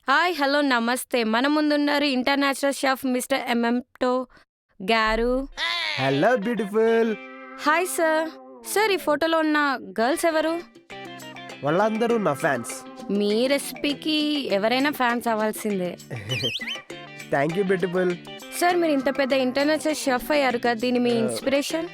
Hi hello నమస్తే. మన ముందున్నారు ఇంటర్నేషనల్ షెఫ్ మిస్టర్ ఎంఎంటో గారు. Hello beautiful. Hi sir. Sir ఈ ఫోటోలో ఉన్న గర్ల్స్ ఎవరు? వాళ్ళందరూ నా ఫ్యాన్స్. మీ రెసిపీకి ఎవరైనా ఫ్యాన్స్ అవ్వాల్సిందే. Thank you beautiful. సార్ మీరు ఇంత పెద్ద ఇంటర్నేషనల్ షెఫ్ అయ్యారు కదా, దీని మీ ఇన్స్పిరేషన్?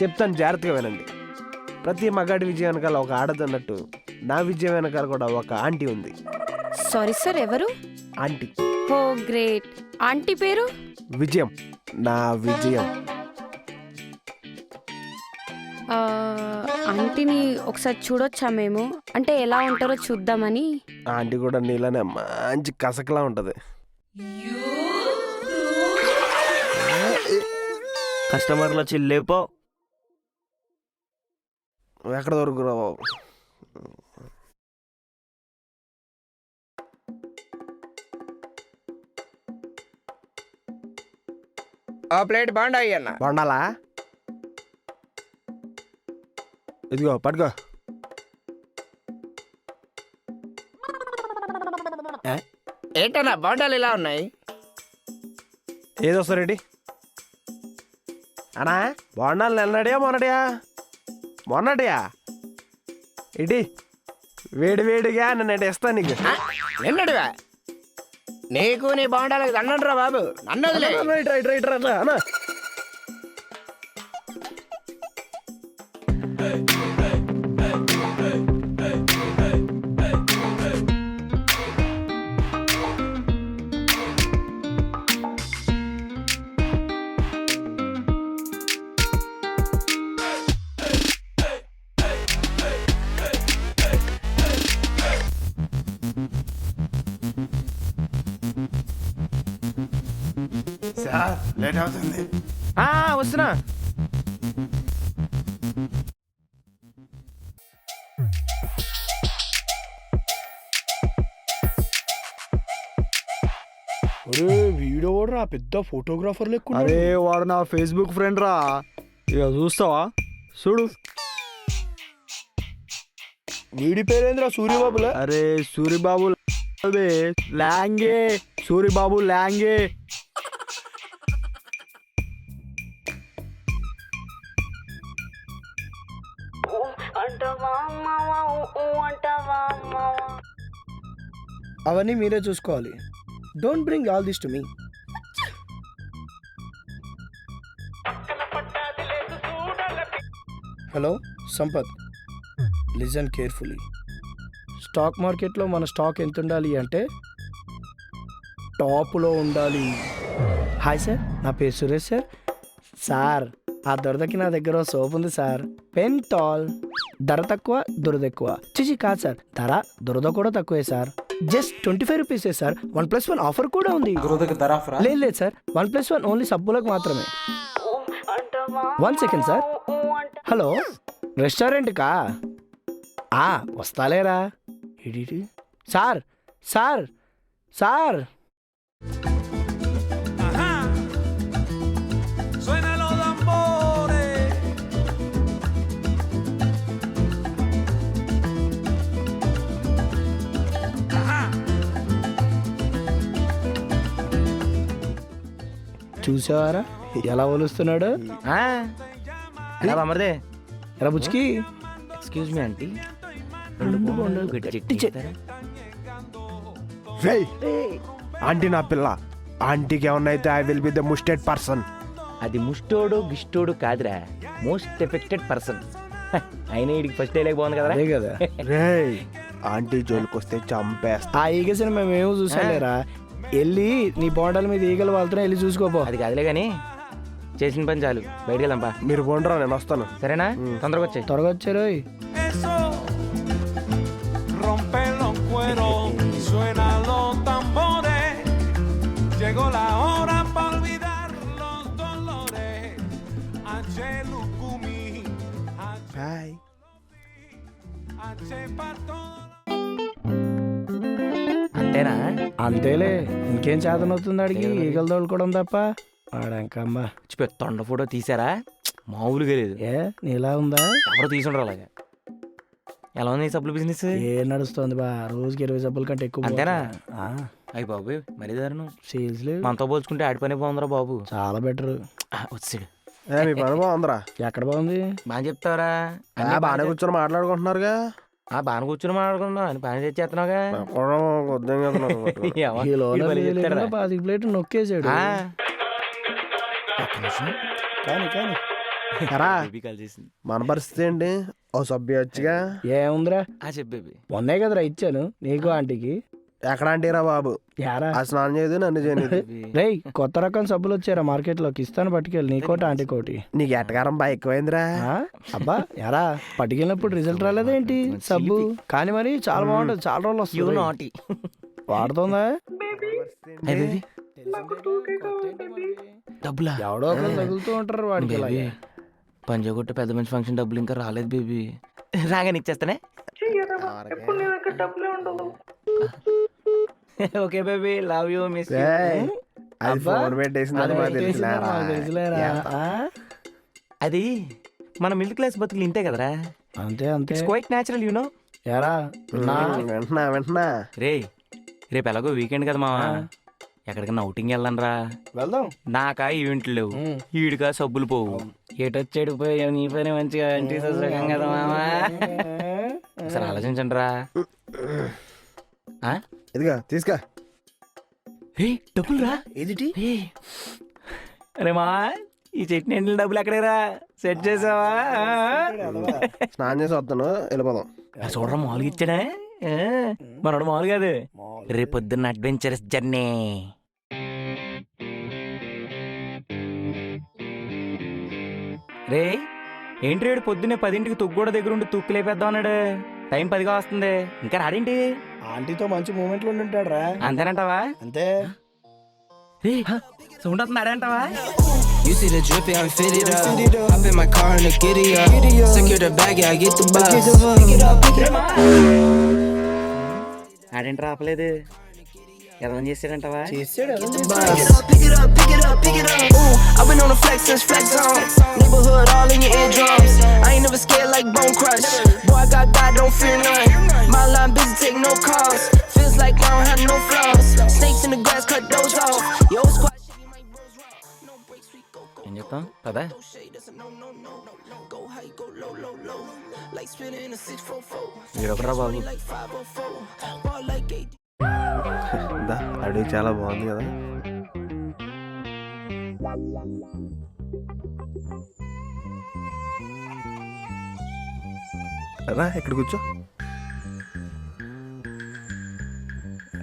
చెప్తాను, జాగ్రత్తగా వినండి. ప్రతి మగాడి విజయం వెనకాల ఒక ఆడదన్నట్టు నా విజయం వెనకాల కూడా ఒక ఆంటీ ఉంది. సారీ సార్, ఎవరు? ఆంటీ. ఓ గ్రేట్. ఆంటీ పేరు? విజయం. నా విజయం. ఆంటీని ఒకసారి చూడొచ్చా మేము? అంటే ఎలా ఉంటారో చూద్దామని. ఆంటీ కూడా నీలానే మంచి కసకలా ఉంటది. కస్టమర్ల చిల్లేపో. ఎక్కడ దొరుకురావు. ఆ ప్లేట్ బాగుండాయి అన్న. బాగుండాలా? ఇదిగో పట్టుకో. ఏంటన్నా బాగుండాలి ఇలా ఉన్నాయి? ఏదొస్తారేంటి అనా? బాగుండాలి. నిన్నడియా మొన్నడియా? మొన్నటియా ఇటీ వేడి వేడిగా నన్ను ఇస్తాను నీకు. నిన్నడువా? నీకు నీ బాగుండాలి అన్నండ్రా బాబు. నన్ను వదిలే. అన్నా సార్ లేట్ అవుతుంది. వస్తున్నా. వీడియో రా పెద్ద ఫోటోగ్రాఫర్ లెక్క. అరే వాడు నా ఫేస్బుక్ ఫ్రెండ్ రా. ఇక చూస్తావా? చూడు. వీడి పేరేంద్రా? సూర్యబాబులా? అరే సూరిబాబు లాంగే. సూరిబాబు లాంగే. అవన్నీ మీరే చూసుకోవాలి. Don't bring all this to me. Hello Sampath, listen carefully. Stock మార్కెట్లో మన స్టాక్ ఎంత ఉండాలి అంటే టాప్లో ఉండాలి. హాయ్ సార్, నా పేరు సురేష్ సార్. సార్ ఆ దొరదకి నా దగ్గర సోప్ ఉంది సార్, పెంటాల్. ధర తక్కువ దురద ఎక్కువ. చిచి కాదు సార్, ధర దురద కూడా తక్కువే సార్. జస్ట్ 25 రూపీసే సార్. 1+1 ఆఫర్ కూడా ఉంది. లేదు లేదు సార్, 1+1 ఓన్లీ సబ్బులకు మాత్రమే. 1 సెకండ్ సార్. హలో రెస్టారెంట్కా? వస్తాలేరా. ఇడి సార్ సార్ సార్. చూసావారా ఎలా ఒలుస్తున్నాడు? ఎలా బామర్దే? ఎరా బుచ్చికి. Excuse me aunty. ఆంటీ నా పిల్ల. ఆంటీకి ఏమన్నా అయితే I will be the mustered person. అది ముస్టోడు గిస్టోడు కాదురా, మోస్ట్ ఎఫెక్టెడ్ పర్సన్. అయినా వీడికి ఫస్ట్ డైలాగ్ బాగుంది కదా. అదే కదా. రేయ్ ఆంటీ జోలికి వస్తే చంపేస్తా. ఆ ఈగ సినిమా మేమేమో చూసాలేరా. వెళ్ళి నీ బోండాల మీద ఈగలు వాళ్తున్నాయి, వెళ్ళి చూసుకోపో. అది కాదులే కానీ చేసిన పని చాలు, బయటికి వెళ్దాంపా. మీరు పోండ్రా, నేను వస్తాను. సరేనా? తొందరగా వచ్చాయి. త్వరగా వచ్చారు. బాయ్. అంతేనా? అంతేలే, ఇంకేం చేతనవుతుంది అడిగి ఈగలు తోలుకోవడం తప్ప. వాడంకమ్మా తొండ ఫోటో తీసారా? మామూలుగా లేదు. ఏ నీలా ఉందా? ఎవరో తీసుండ్రు అలాగా. ఎలా ఉంది ఈ సబ్బులు బిజినెస్? ఏ నడుస్తుంది బా, రోజుకి 20 సబ్బుల కంటే ఎక్కువ అంతేనా? పోతున్నాయి. అయ్యి బాబు మరీ దారుణం. సేల్స్ లేవు. మనతో పోల్చుకుంటే ఆడి పని బాగుందిరా బాబు. చాలా బెటర్. వచ్చాడు. మీ పని బాగుందిరా. ఎక్కడ బాగుంది? బాగా చెప్తావరా? బాగానే కూర్చొని మాట్లాడుకుంటున్నారుగా. బాగా కూర్చొని మాట్లాడుకుందాం అని పని చేస్తున్నావుగా. ఈ లోన 10 ప్లేట్ నొక్కేసాడు. కానీ కానీ మన పరిస్థితి ఏంటి? ఓ సభ్య వచ్చిగా. ఏముందిరా, చెప్పేవి మొన్నే కదరా ఇచ్చాను నీకు ఆంటీకి. ఎక్కడ అంటీరా బాబు? యారా ఆ స్నానం చేయదు, నన్ను చేయలేదు. రేయ్, కొత్త రకం సబ్బులు వచ్చారా మార్కెట్ లోకి, ఇస్తాను పట్టుకెళ్ళి, నీకోటి ఆంటీ కోటి. నీకు ఎట్టగారం బాగా ఎక్కువైందిరా. అబ్బా యారా, పట్టుకెళ్ళినప్పుడు రిజల్ట్ రాలేదేంటి సబ్బు? కానీ మరి చాలా బాగుంటది, చాలా రోజులు వస్తుంది. వాడుతుందా? డబ్బులా? ఎవడో ఒకరు తగులుతూ ఉంటారు వాడికి. ఇలాగే పంజాగుట్ట పెద్ద మంచి ఫంక్షన్ డబ్బులు ఇంకా రాలేదు బేబీ. రాగానే ఇచ్చేస్తానే. Okay baby, love you miss. అది ఫోన్ పెట్టేసింది. అది మన మిడిల్ క్లాస్ బతుకులు ఇంతే కదరా. అంతే అంతే, క్వైట్ న్యాచురల్ యు నో. యారా వెంటనా రేపు ఎలాగో వీకెండ్ కదా మావా, ఎక్కడికన్నా అవుటింగ్ వెళ్ళండ్రా. వెళ్దాం. నాకా ఈవెంట్లు లేవు, ఈడికా సబ్బులు పోవు. ఏటొచ్చాడు పోయి నీ పని మంచిగా ఇంటికి సొసరం కదా మామా. ఒకసారి ఆలోచించండి రా. ఇదిగా తీసుకో. డబ్బులు రా. ఏదిటి? అరే మా, ఈ చట్నీ ఎండిన డబ్బులు ఎక్కడేరా? సెట్ చేసావా? స్నానం చేసి వస్తాను, వెళ్ళిపోదాం. చూడరా మామూలుగా ఇచ్చాడా? మనోడు మామూలు కాదు. రేపు పొద్దున్న అడ్వెంచరస్ జర్నీ. రే ఏంటి రేడు పొద్దున్నే 10ంటికి తుగ్గూడ దగ్గర ఉండి తుక్కు లేపేద్దాం అన్నాడు. టైం 10గా వస్తుంది, ఇంకా రాడేంటి? ఆంటీతో మంచి మూమెంట్లు ఉంటాడు రా. అంతేనంటావా? అంతే. సౌండ్ వస్తుంది, అడేంటావా? You see the drippy, I'm fitted up. Hop in my car and the giddy up. Secure the bag, yeah, I get the bus. ఆడేంటి రాపలేదు? ఎవరైనా చేసాడంటావా? చేసాడు. Pick it up. Ooh, I've been on the flex since flex on. Neighborhood all in your eardrums. I ain't never scared like Bone Crush. Boy, I got God, don't fear none. My line busy, take no calls. Feels like I don't have no flaws. Snakes in the grass, cut those off. Yo, squad. ఏం చెప్తాం కదా? వీడొకరా బాబు. అడవి చాలా బాగుంది కదా. రా ఇక్కడ కూర్చో.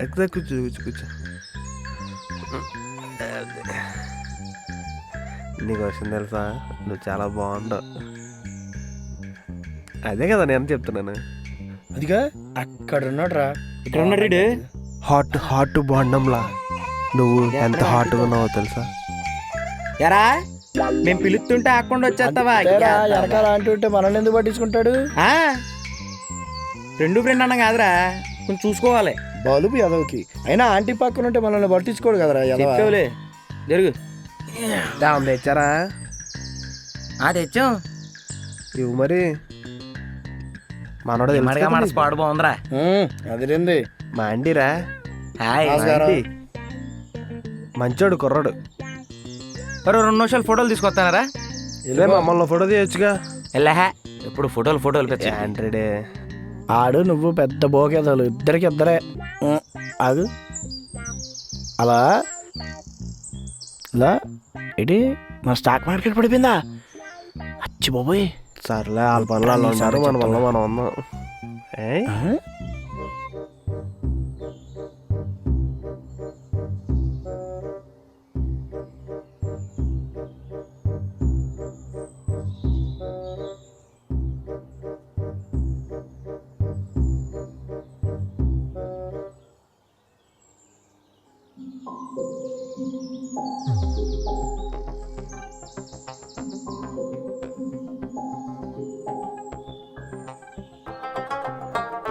ఎక్కడ కూర్చో కూర్చో కూర్చో. నీకు వచ్చింది తెలుసా, నువ్వు చాలా బాగుంటావు. అదే కదా నేను చెప్తున్నాను. అదిగా అక్కడ ఉన్నాడు రా. ఇక్కడ ఉన్నాడు రీడు. హాట్ బాండంలా నువ్వు ఎంత హాట్గా ఉన్నావో తెలుసా. ఎరా మేము పిలుస్తుంటే ఆకుండా వచ్చేస్తావా? వెనకాల ఆంటీ ఉంటే మనల్ని ఎందుకు పట్టించుకుంటాడు? రెండు ఫ్రెండ్ అన్న కాదురా, కొంచెం చూసుకోవాలి. బలుపు ఎదవకి అయినా ఆంటీ పక్కన ఉంటే మనల్ని పట్టించుకోడు కదరా. చెప్పేవులే, జరుగు. తెచ్చారా? తెచ్చాం. ఇవి మరి మనోడు మన స్పాట్ బాగుందిరా. అదిరింది. మా అండిరా. హాయ్. మంచోడు కుర్రాడు. 2 నిమిషాలు ఫోటోలు తీసుకొస్తానరా? మమ్మల్ని ఫోటో తీయొచ్చుగా. వెళ్ళా ఎప్పుడు ఫోటోలు పెట్టి ఆండ్రాయిడే. ఆడు నువ్వు పెద్ద బోకేదాలు, ఇద్దరే. ఆగు. అలా ఇలా ఏంటి, మన స్టాక్ మార్కెట్ పడిపోయిందా? అచ్చి బాబోయ్. సర్లే, వాళ్ళ పనులు వాళ్ళు ఉంటారు, మన వల్ల మనం ఉన్నాం.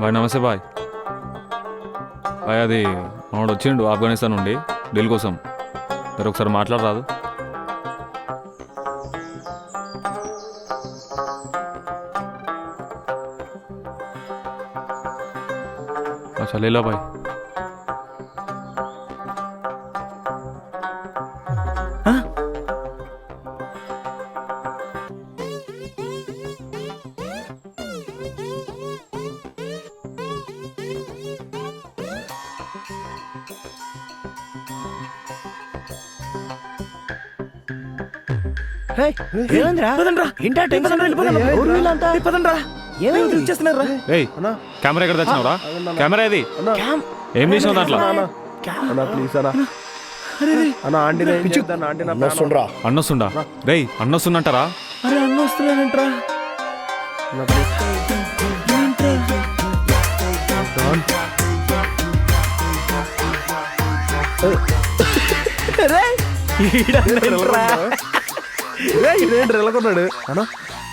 బాయ్. నమస్తే బాయ్. బాయ్, అది మనోడు వచ్చిండు ఆఫ్ఘనిస్తాన్ నుండి డీల్ కోసం. మీరు ఒకసారి మాట్లాడరాదు? अच्छा ले लो भाई. ఏంటా టెన్షన్ ఏమైంది ఏయ్ కెమెరా ఎక్కడ తెచ్చినావురా? కెమెరా ఏది? ఏం చేసినావు దాంట్లో? అన్నా ప్లీజ్ అన్నా అన్న ఆంటీని ఏం చేద్దాం ఆంటీ నా ప్రాణం. అన్నొస్తుండా? రేయ్ అన్నొస్తుందంటారా? అరే అన్న వస్తున్నాడంట్రా. అన్న, please. ఇదేంటి వెళ్ళకున్నాడు అన్నా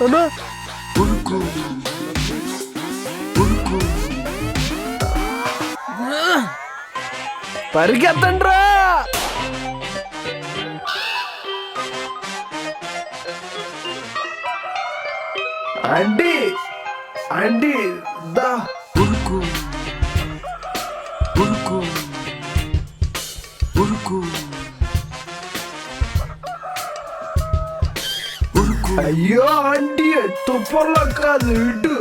అన్నా పరిగెత్తండ్రా. ఆంటీ ఆంటీ దా అయ్యో ఆంటీ తుప్పల్లో కాదు ఇటు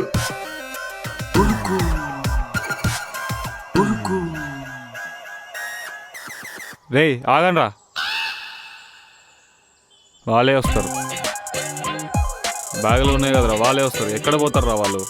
రేయ్ ఆగండ్రా, వాళ్ళే వస్తారు. బ్యాగులు ఉన్నాయి కదరా, వాళ్ళే వస్తారు. ఎక్కడ పోతారు రా వాళ్ళు?